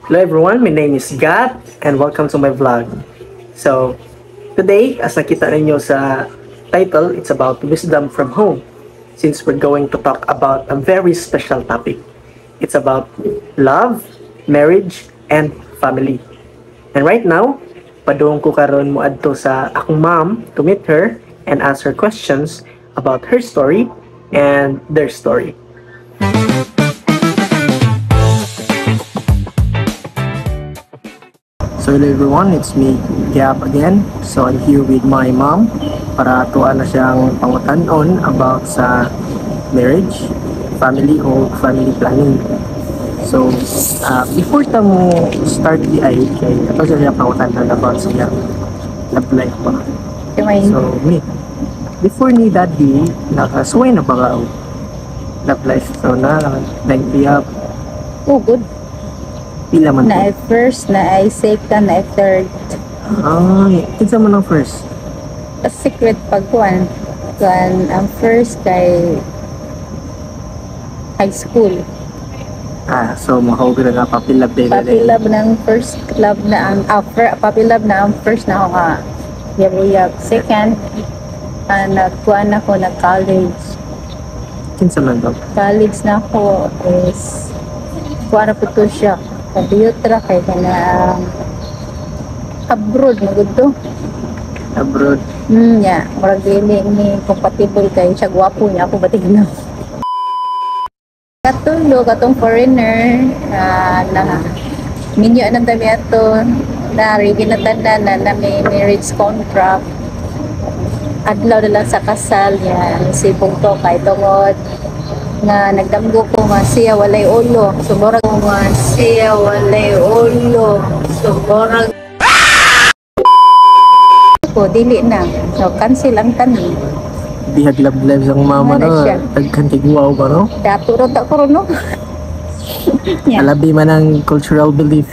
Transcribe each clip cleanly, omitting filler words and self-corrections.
Hello everyone, my name is Gat and welcome to my vlog. So, today, as nakita ninyo sa title, it's about wisdom from home. Since we're going to talk about a very special topic. It's about love, marriage, and family. And right now, padung ko karon mo adto sa akong mom to meet her and ask her questions about her story and their story. So hello everyone, it's me, Gap again. So I'm here with my mom para tuwa na siyang pangutanon about sa marriage, family o family planning. So before ta mo start di ay kay ato siya pangutanon about sa love life ba. So me, before ni daddy, nakasuway na ba ka og love life? So nag-up. Oh, good. Pila man Na to? first, na second, na third. Ay, kinsa mo ng first? A secret pagkuhan. Ang first kay high school. So mahog na nga papilab din Papilab ng first love na ang papilab na ang first na ako nga. Yabuyab. Second, nagkuhan ako na college. Kinsa man to? College na ako is kuha na po to siya. Computer kay na abroad na to. Abroad. Yeah. Murag dili ni compatible kay siya gwapo niya ako batig na. Katong foreigner na minyo anong dami ato na ready na tanda na may marriage contract. Adlaw na lang sa kasal niya si Pungto kay tungod nga nagdamgo ko nga siya walay ulo. So murag nga siya walay ulo. So murag ko dili na. So cancel ang tanan. Bihag love lives ang mama Wala no. siya. Tagkantigwaw ba no? Dato ro ta ko no. Yeah. Alabi man ang cultural belief.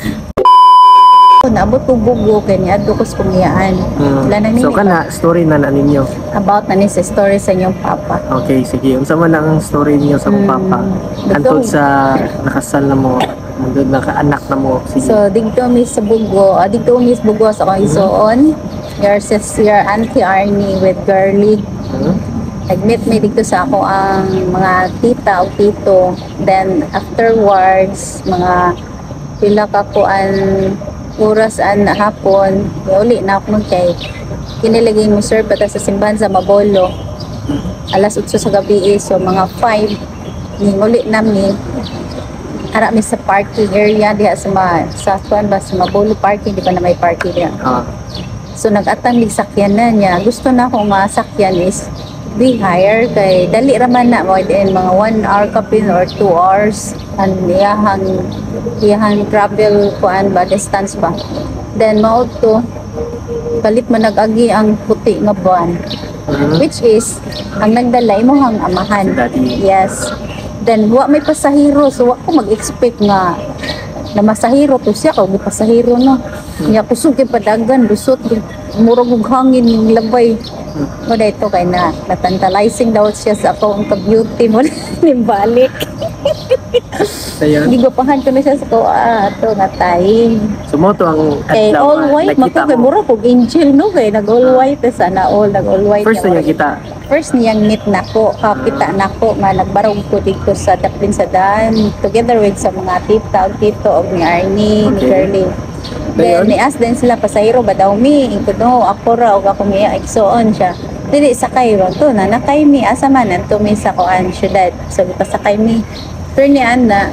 Naabot ko bugo kay ni adto ko sa kumiyaan. Wala na So nini kana story na ninyo. about na ni sa story sa inyong papa. Okay, sige. Unsa man ang story niyo sa papa? Antod sa nakasal na mo, antod na kaanak na mo. Sige. So dito mi sa bugo, dito mi sa bugo sa akong isuon. Your sister Auntie Arnie with girly. Nag-meet me dito sa ako ang mga tita o tito. Then afterwards, mga pila ka kuan oras na hapon, uli na ako kay kinilagay mo serve pata sa simbahan sa Mabolo. Alas 8 sa gabi so mga 5 ni uli nami ara mi sa parking area diha sa kuan ba sa Mabolo parking di ba na may parking diha. So nag-atang mig sakyanan niya. Gusto na akong masakyan is be higher kay dali raman na mo din mga 1 hour kapin or 2 hours ang iyahang travel kuan ba distance ba. Then mao to palit man nag-agi ang puti nga buwan. Which is ang nagdala mo hang amahan. Yes. Then wa may pasahero so wa ko mag-expect nga na masahiro to siya kung pasahero no. Niya kusog kay padagan lusot murag og hangin ning labay. O dito kay na natantalizing daw siya sa akong ka-beauty mo ni balik. Sayon. Hindi ko pahan ko na siya sa ko ato nga time. So mo to ang Kay all white nakita mako kay mura kog angel no kay nag all white sana all nag all white. First na kita. First niyang meet nako, kita nako nga nagbarog ko dito sa Daplin sa daan together with sa mga tita ug tito og ni Arnie, ni Girly. Then ni ask din sila pasahero ba daw mi ikuno ako ra og ako miya igsoon siya. Dili sakay ro to na nakay mi asa man anto mi sa kuan syudad. So pasakay mi. Turn niya na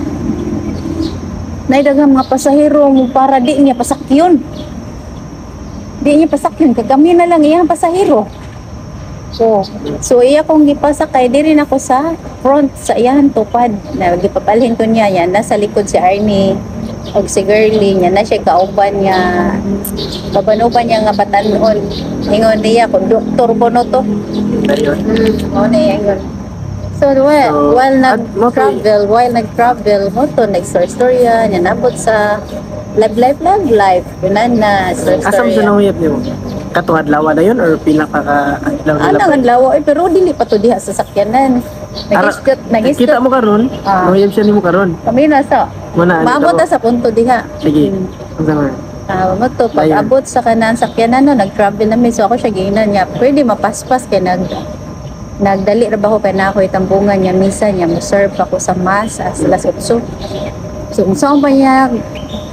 daghang mga pasahero mo para di niya pasakyon. Di niya pasakyon kagami na lang iyang pasahero. So iya kong gipasakay diri na ako sa front sa iyang tupad na gipapalhin ko niya yan nasa likod si Arnie og si Girly niya na siya kauban niya babanuban niya nga batanon ingon niya kung doktor ko no to ingon so while nag-travel mo to nag-storya niya nabot sa love life yun na Asam sa storya nanguyap niyo? Katong adlaw na yun or pila ka adlaw nila? Anang adlaw pero dili pa to diha sa sakyanan. Nag-istot. Kita mo karon? Ah. Nanguyap siya nimo karon? Kami na sa Muna, Maabot na sa punto diha. Sige. Ang sama. Mo to pag Ayun. abot sa kanan sakyanan no, nag-travel na mi so ako siya giingnan niya. Pwede mapaspas kay nagdali ra ba ko kay na ako itambungan niya misa niya mo serve ako sa mass as alas 8. So saan pa niya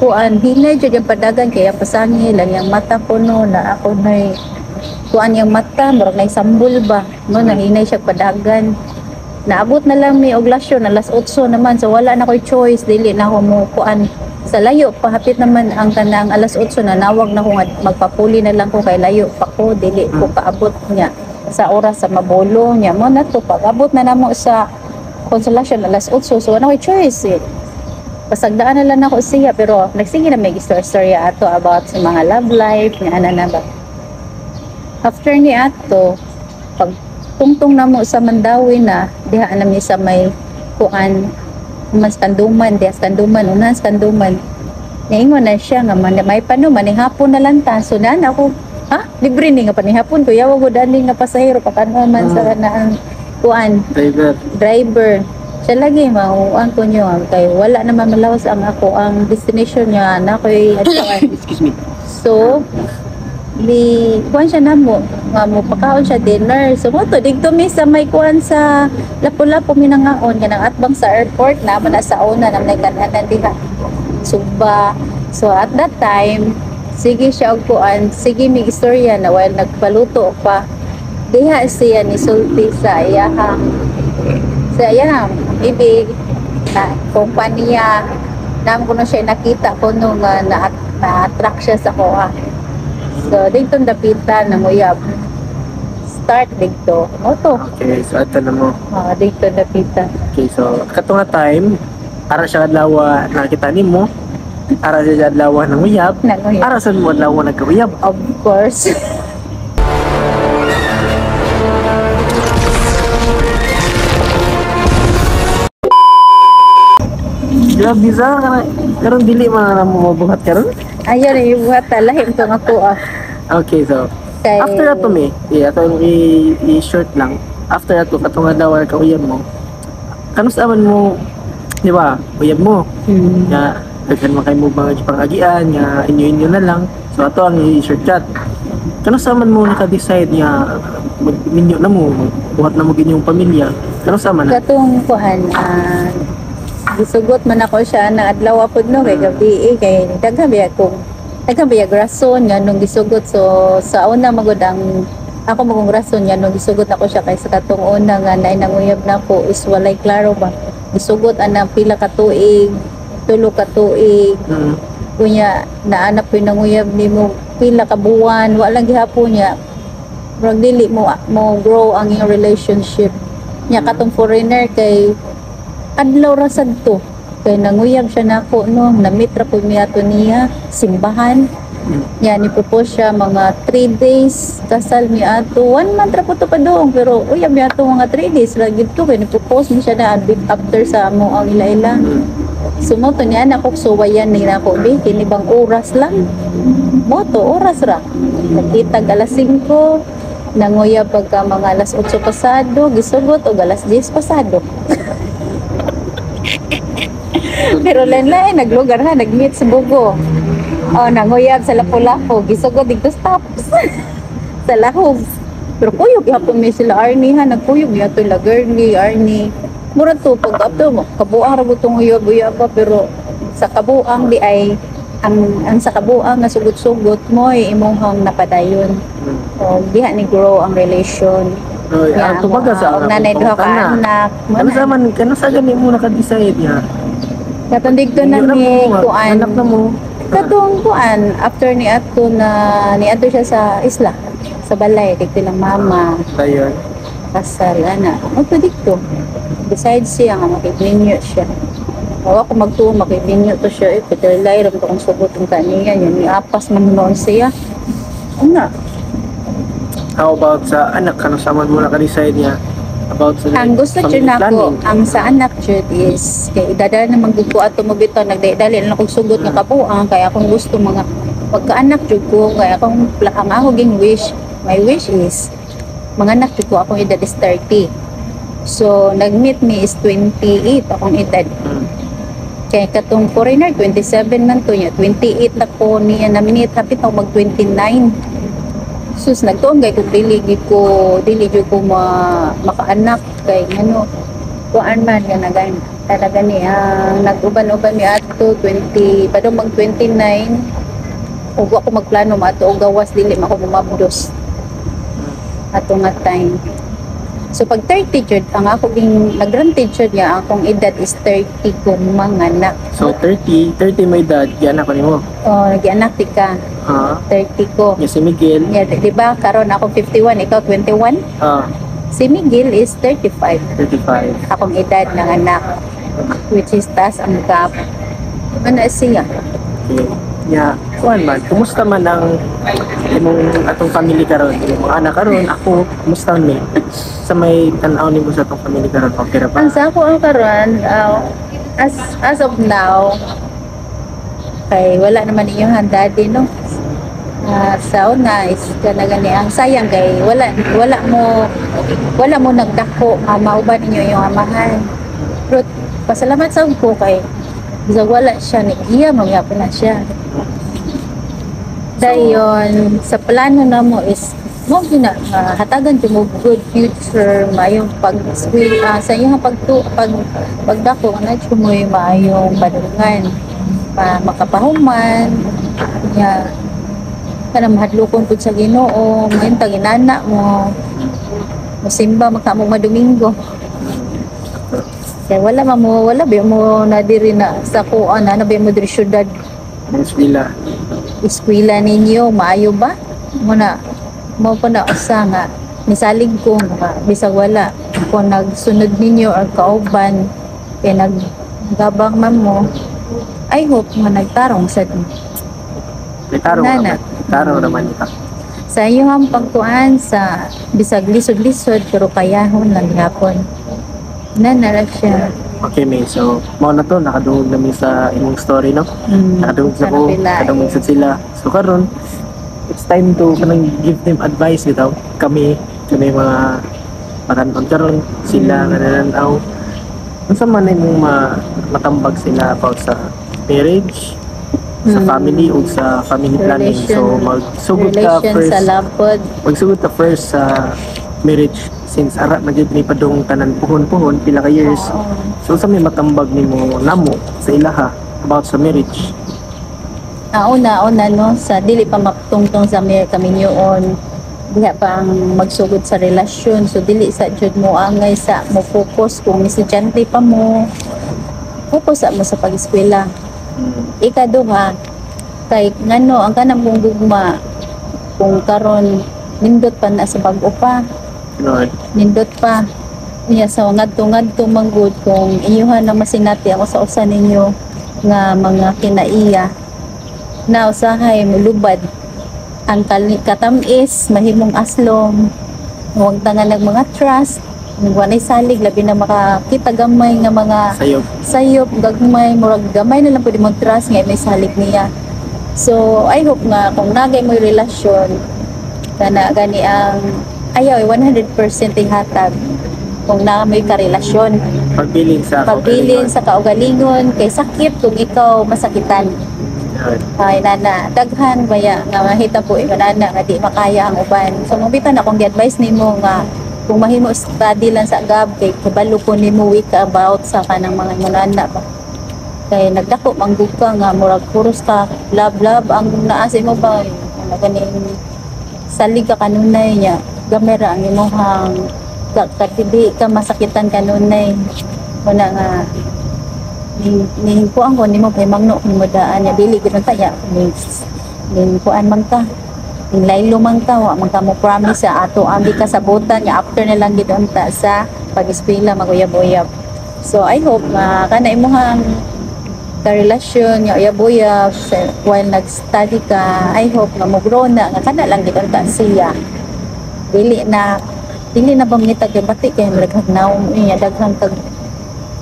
kuan hinay jud yung padagan kaya pasangi lang yung mata ko no na ako na kuan yung mata murag na sambul ba no na hinay siya padagan. Naabot na lang mi og lasyon alas 8 naman so wala na koy choice dili na ako mo kuan sa layo pahapit naman ang kanang alas 8 na nawag na ko nga magpapuli na lang ko kay layo pa ko dili ko kaabot niya sa oras sa mabolo niya mo na to pag abot na namo sa Consolation alas 8 so ano koy choice eh. Pasagdaan na lang ako siya pero nagsige na may story ato about sa mga love life nga ana na ba. After ni ato pag tungtong na mo sa Mandawi na diha na mi sa may kuan mas kanduman unas kanduman naingon na siya nga may pano manihapon na lang ta so na ako ha libre ni nga panihapon ko yawa ko dali nga pasahero pakanon man sa kanang kuan driver siya lagi mauan ko niyo kay wala naman malawas ang ako ang destination niya na koy Excuse me. so ni kuan siya namo nga mo pakaon siya dinner so mo to dito mi sa may kuan sa Lapu-Lapu minangaon kanang atbang sa airport na man sa una na may kananan diha Suba so at that time sige siya og kuan sige mi istorya na while nagpaluto pa diha siya ni sulti sa iyahang ibig na kompanya nam ko na siya nakita ko nung na-attract siya sa kuha. So, dito dapitan ng uyab. Start dito. Oto. Okay, so ato na mo. Dito dapitan. Okay, so kato nga time, ara siya adlaw nakita nimo. Ara siya adlaw ng uyab. Ara sa mo adlaw nagkauyab. Of course. Grabe sa karon dili man na mo mabuhat karon. Ayun yung buhat lahim to nga ko. Okay, so Kay... after ato mi, ato i-short lang. After ato katong adlaw kauyab mo. Kanus aman mo, di ba? Uyab mo. Nga daghan man kay mo mga pangagian nga inyo na lang. So ato ang i-shortcut. Kanus aman mo naka-decide nga minyo na mo, buhat na mo ginyong pamilya. Kanus aman na. Katong kuhan gisugot man ako siya na adlaw pod no kay gabi kay daghan biya rason nga nung gisugot so sa una magud ang ako magong rason nga nung gisugot ako siya kay sa katong una nga naay nanguyab nako is walay klaro ba gisugot ana pila ka tuig 3 ka tuig kunya naanap ko nanguyab nimo pila ka buwan wala gihapon niya rag dili mo grow ang iyong relationship nya katong foreigner kay adlaw ra sadto kay nanguyab siya nako no na-meet ra pud mi ato niya simbahan nya ni propose siya mga 3 days kasal mi ato 1 month ra pud to padong pero uyab mi ato mga 3 days ra gid to kay ni propose mi siya na a bit after sa amo ang ila-ila sumo to niya na ko suwayan ni nako bi kini bang oras lang moto oras ra nakita alas 5 nanguyab pagka mga alas 8 pasado gisugot og alas 10 pasado. Pero lain-lain naglugar ha nag-meet sa Bugo. Nanguyab sa Lapu-Lapu gisugod dito stops sa Lahog. Pero kuyog gihapon mi sila Arnie ha nagkuyog mi ato la girly Arnie. Mura to pag ato mo kabuang ra butong uyab-uyab pa pero sa kabuang di ay ang sa kabuang nga sugot-sugot mo ay imong napadayon. O diha ni grow ang relation. Ang tumaga sa nanay duha ka anak. Ano sa gani mo naka-decide niya? Katong digto na ni kuan. Anak na mo. Katong kuan after ni ato siya sa isla sa balay digto lang mama. Dayon. Kasal ana. Mo dikto. Besides siya nga makibinyo siya. Ako magtuo makibinyo to siya pero layram to kung sugot ang kaniya yan ni apas man noon siya. Una. How about sa anak kano sa man mo naka-decide niya? About sa ang gusto jud nako ang sa anak jud is kay idadala na magbuko ato mo bitaw nagdali na kog sugot nga kabuang kay akong gusto mga pagkaanak jud ko kay akong ang ako ging wish my wish is mga anak jud ko akong edad is 30 so nag-meet me is 28 akong edad Kaya katong foreigner, 27 man to niya. 28 na ko niya na minute. Hapit ako mag 29. Sus, nagtuon kay kung dili gyud ko makaanak kay ano, kuan man nga nagan talaga niya nag-uban-uban ni ato 20 padong mag 29 ug ako magplano maato og gawas dili mako mumabdos ato nga time. So pag 30 jud ang ako ging nag-granted jud niya akong edad is 30 ko manganak. So 30 may edad, yan ako nimo. Oh, nag-anak ti ka. Ah, 30 ko. yung si Miguel. Yeah, di ba karon ako 51, ikaw 21? Ah, Si Miguel is 35. 35. Akong edad ng anak, which is taas ang gap. Ano siya? Okay. Ya, kuan man, kumusta man ang imong atong family karon? Imong mga anak karon, ako, kumusta ni? Sa may tan-aw nimo sa atong family karon, okay ra ba? Ang sa ako ang karon, as of now, kay wala naman inyong handa din, no? Sa una is gani ang sayang kay wala mo nagdako mauban ninyo yung amahan. Pero pasalamat sa ko kay bisa wala siya ni iya magyapon na siya. Dayon sa plano na mo is mo gina hatagan mo good future mayong sa iyong pagdako na mo mayong padungan makapahuman ya kana mahadlokon pud sa Ginoo ngayon taginana mo musimba makamo madomingo kaya wala ba mo na diri na sa kuan na ba mo diri syudad Eskwela. eskwela ninyo maayo ba mo pa na usa nga misalig ko nga bisag wala kung nagsunod ninyo or kauban kay naggabang man mo I hope nga nagtarong sa May tarong Nana. naman. Tarong naman ita. sa iyong pagkuan sa bisag lisod-lisod pero kayahon lang hapon nara siya. Okay, May. So, mo na to, nakadungog namin sa imong story, no? Nakadungog sa ko, nakadungog sa sila. So, karon it's time to kanang give them advice bitaw. Kami mga makanon karon sila nga nananaw. Unsa man imong matambag sila about sa marriage, sa family o sa family planning. So, magsugod ka Relation first. sa lapod. Magsugod ka first sa marriage since ara na gyud ni padung tanan puhon-puhon pila ka years. So sa may matambag nimo namo sa ilaha about sa marriage. Una no sa dili pa maptungtong sa kami niyoon diha pa ang magsugod sa relasyon so dili sa jud mo angay sa mo focus kung estudyante pa mo focus sa mo sa pag-eskwela. Ikaduha kay ngano ang kanang mong gugma kung karon nindot pa na sa bag-o pa Lord. nindot pa niya sa ngadto manggod kung inyuhan na masinati ako sa usa ninyo nga mga kinaiya na usahay mulubad ang katamis mahimong aslom huwag tangan ng mga trust wanay salig labi na makakita gamay nga mga sayop gagmay murag gamay na lang pwede mong trust nga may salig niya so I hope nga kung nagay mo relasyon kana gani ang ayaw 100% ihatag kung na may karelasyon pagbilin sa kaugalingon kay sakit kung ikaw masakitan ay nana daghan baya nga mahita po nana nga di makaya ang uban so mabitan akong gi-advise nimo nga kung mahimo study lang sa gab kay kabalo ko nimo week about sa kanang mga munana ba kay nagdako manggug ka nga murag puros ka love ang naa sa imo ba ano ganing salig ka kanunay niya gamera ang imuhang katidi ka masakitan kanunay muna nga ning kuan ko nimo kay mangno kung madaan niya dili gid taya ning kuan man ka ning laylo man ka wa man ka mo promise sa ato ambi ka sabutan niya after na lang gid unta sa pag-eskwela maguyab-uyab so I hope kana imuhang karelasyon nga uyab-uyab while nag-study ka I hope nga mo grow na nga kana lang gid unta siya dili na bangitag kay bati kay naghagnaw niya daghang tag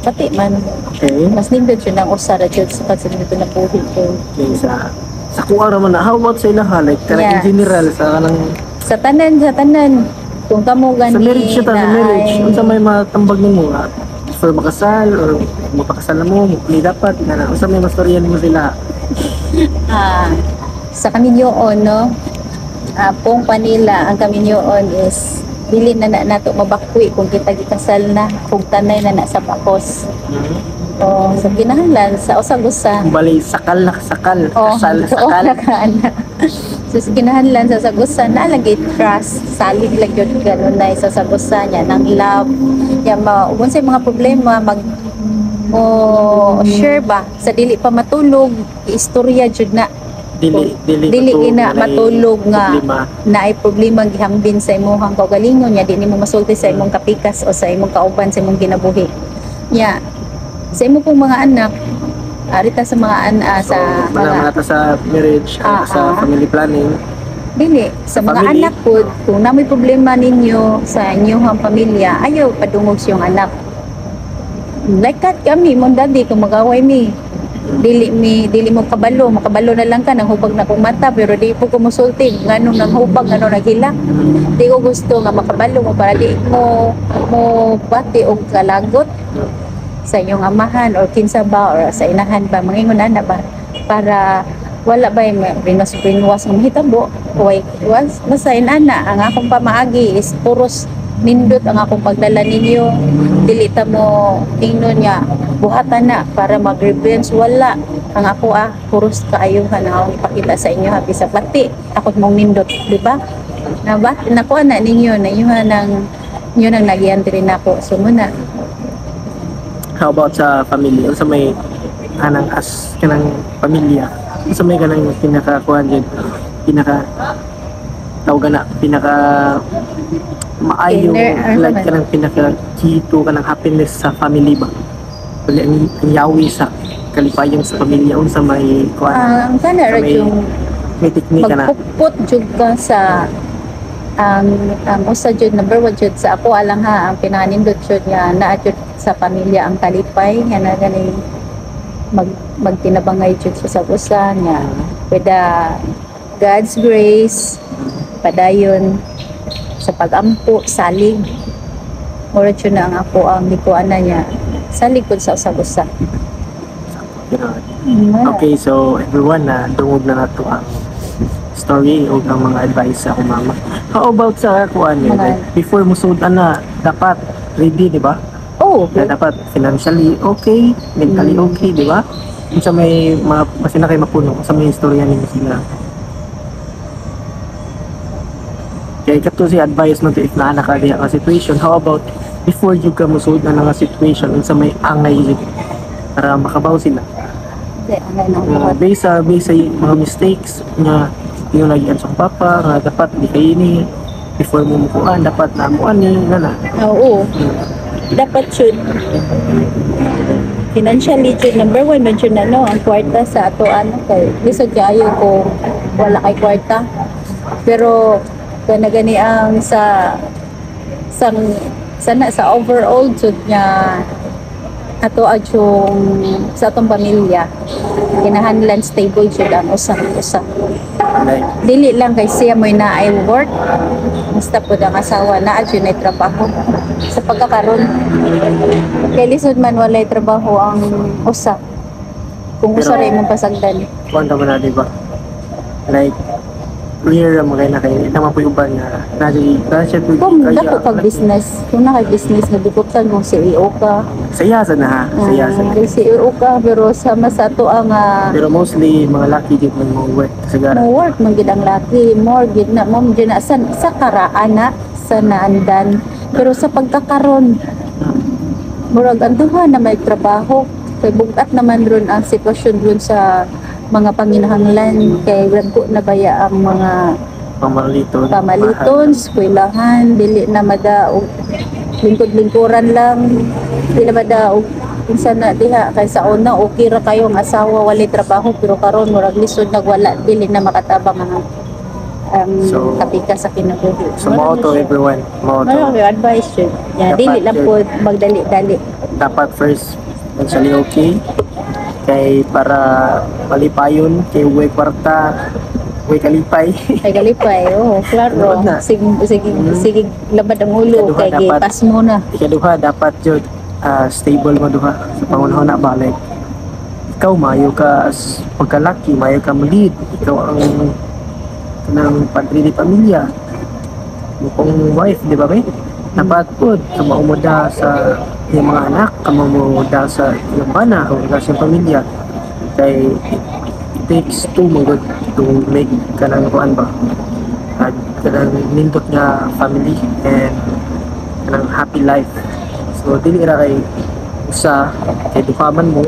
bati man okay mas nindot yun ang usa ra jud sa pagsinito na buhi ko okay sa kuha ra man how about sa ilaha like kanang in general sa kanang sa tanan kung kamo gani sa marriage unsa may matambag nimo before makasal or mapakasal na mo, hindi dapat na usa may mastoryan mo sila. Sa kaminyoon, no? Pong panila, ang kaminyoon is dili na nato mabakwi kung kita gikasal na kung tanay na sa bakos. So kinahanglan sa usag-usa. Bali sakal na sakal, kasal sakal. So kinahanglan sa usag-usa na lagi trust, salig lang yun ganun na sa usag-usa niya ng love. Ya unsay mga problema mo share ba sa dili pa matulog, istorya jud na. Dili ina matulog nga na ay problema gihambin sa imong kaugalingon nya di nimo masulti sa imong kapikas o sa imong kauban sa imong kinabuhi nya sa imong pong mga anak arita sa mga sa mga sa marriage sa family planning dili sa mga family. Anak pod kung namoy problema ninyo sa inyong pamilya ayaw padungog sa iyong anak like that kami mong daddy kung magaway mi dili mo makabalo na lang ka nang hubag na kong mata pero di po ko musulti nganong nang hubag nganong naghila di ko gusto nga makabalo mo para di mo bati og kalagot sa inyong amahan or kinsa ba or sa inahan ba mangingon ana ba para wala ba yung brainwash ng hitabo was masain ana ang akong pamaagi is puros nindot ang akong pagdala ninyo dili ta mo ingnon nga buhatan na para mag-revenge wala ang ako puros kaayuhan na akong ipakita sa inyo habi sa pati ako mong nindot di ba nakuha na ninyo na yun ang nagiyan rin ako so muna. How about sa family? Sa may kanang kanang pamilya sa may kanang pinakakuhan dyan tawag na pinaka maayo like kanang pinaka key to kanang happiness sa family ba wala ang yawi sa kalipayon sa pamilya unsa may kuan ang kana ra yung may teknika na magpuput jud ka sa ang usa jud number 1 jud sa ako alang ang pinanindot jud nga naa jud sa pamilya ang kalipay nga na gani magtinabangay jud sa usa nga with the God's grace padayon sa pagampo salig mura jud na ang ako ang likuanan niya salig pud sa usa-usa. Okay, so everyone na dungog na nato ang story o ang mga advice sa akong mama. How about sa kuan like before mo sudan na dapat ready di ba? Okay. Na dapat financially okay, mentally okay, di ba? Unsa may masina kay mapuno sa may istorya ninyo sila. Kaya kato si advice mo to if naa ka diha ka situation, how about before you ka musud na nga situation unsa may angay para makabaw sila. Based sa mga mistakes nga yung nagian sa papa nga dapat di kay ni before mo mukuan dapat na mo ani na. Oo. Dapat jud financially jud number 1 man jud na no ang kwarta sa ato kay lisod kaayo ko wala kay kwarta pero gani ang sa overall jud nga ato adyong sa atong pamilya kinahanglan stable jud ang usa dili lang kay siya mo'y naay work basta po ang asawa na adyo na trabaho sa pagkakaroon kay lisod man walay trabaho ang usa kung usa rin mong pasagdan kuan ta man na di ba like clear ang mga kay tama po yung ban nga siya po kung dako pag business kung na kay business nga dukutan kung CEO ka saya sa na saya sa CEO ka pero sama sa to ang pero mostly mga lucky gid man mo work sigara mo work man gid ang lucky more gid na mo gid na sa karaan na sa naandan pero sa pagkakaron murag anduha na may trabaho kay bugat naman ron ang sitwasyon ron sa mga panginahanglan kay ragko na baya ang mga pamaliton, eskwelahan, dili na madaog lingkod-lingkuran lang, dili na madaog kinsa na diha kay sa una okay ra kayo ang asawa walay trabaho pero karon murag lisod nagwala dili na makatabang ang kapikas sa kinabuhi. So mo to everyone, mo to advice yun. Dili lang po magdali-dali. Dapat first financially okay kay para palipayon kay way kwarta way kalipay klaro sige labad ang ulo kay gipas mo na ikaduha dapat jud stable mo duha sa pangunahon na balik. Ikaw mayo ka as pagkalaki, mayo ka lead, ikaw ang kanang padre di pamilya, mo kong wife, di ba ba? Dapat po kamaumuda sa iyong mga anak, kamaumuda sa iyong bana o sa iyong pamilya. Kay it takes two mga to make kanang kuan ba, kanang nindot nga family and kanang happy life. So dili ra kay usa kay duhaman mo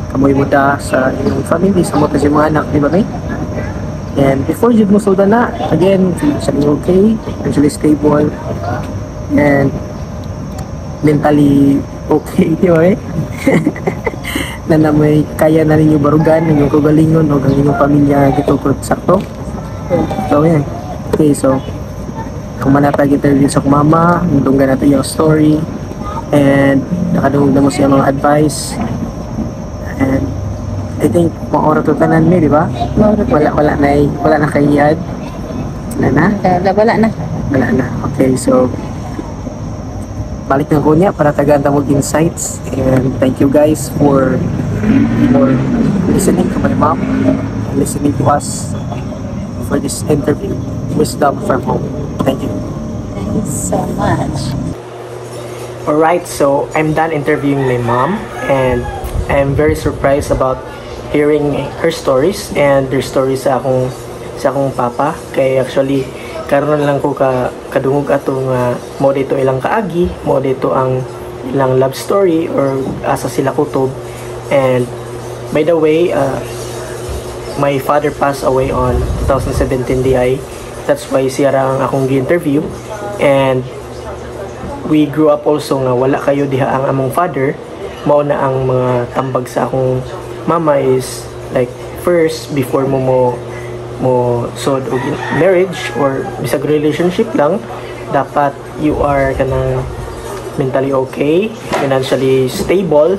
kamoy muda sa iyong family sa mga mga anak, di ba kay? And before you mo sulda na, again, financially okay, financially stable, and mentally okay, di ba kay? Na may kaya na ninyo barugan, inyong kagalingon o ang inyong pamilya gitukod sakto. So yan. Okay, so kung manatag interview sa mama, nandunggan natin yung story, and nakadungog na mo siya mga advice. And I think maura to tanan mi, di ba? Wala na kayad. Wala na? Wala na. Okay, so balik na ko niya para tagaan mo insights, and thank you guys for listening to my mom, listening to us for this interview. Wisdom from home. Thank you. Thank you so much. Alright, so I'm done interviewing my mom, and I'm very surprised about hearing her stories and their stories sa akong papa. Kay actually karon lang ko kadungog atong mo dito ilang kaagi, mo dito ang ilang love story or asa sila kutob. And by the way, my father passed away on 2017 DI. That's why siya ra ang akong gi-interview, and we grew up also nga wala kayo diha ang among father. Mao na ang mga tambag sa akong mama is like first before mo sod og marriage or bisag relationship lang, dapat you are kanang mentally okay, financially stable.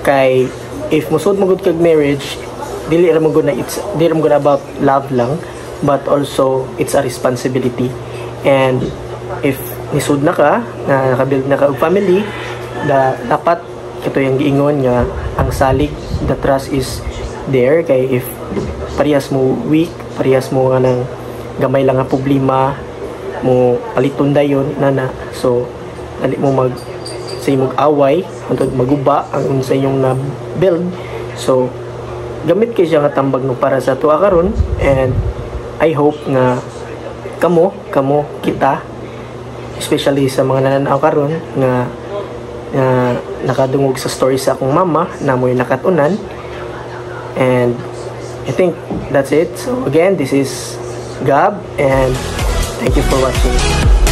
Kay if musod mo gud kag marriage, dili ra mo gud about love lang, but also it's a responsibility. And if nisud na ka, na nakabuild na ka og family, dapat kato yung giingon nga ang salig, the trust is there. Kay if parehas mo weak, parehas mo nga nang gamay lang nga problema mo paliton dayon nana, so dali mo sa imong away hangtod maguba ang unsa inyong na build. So gamit kay siya nga tambag no para sa tuwa karon, and I hope nga kita especially sa mga nananaw karon nga nakadungog sa story sa akong mama na mo'y nakatunan. And I think that's it. So again, this is Gab, and thank you for watching.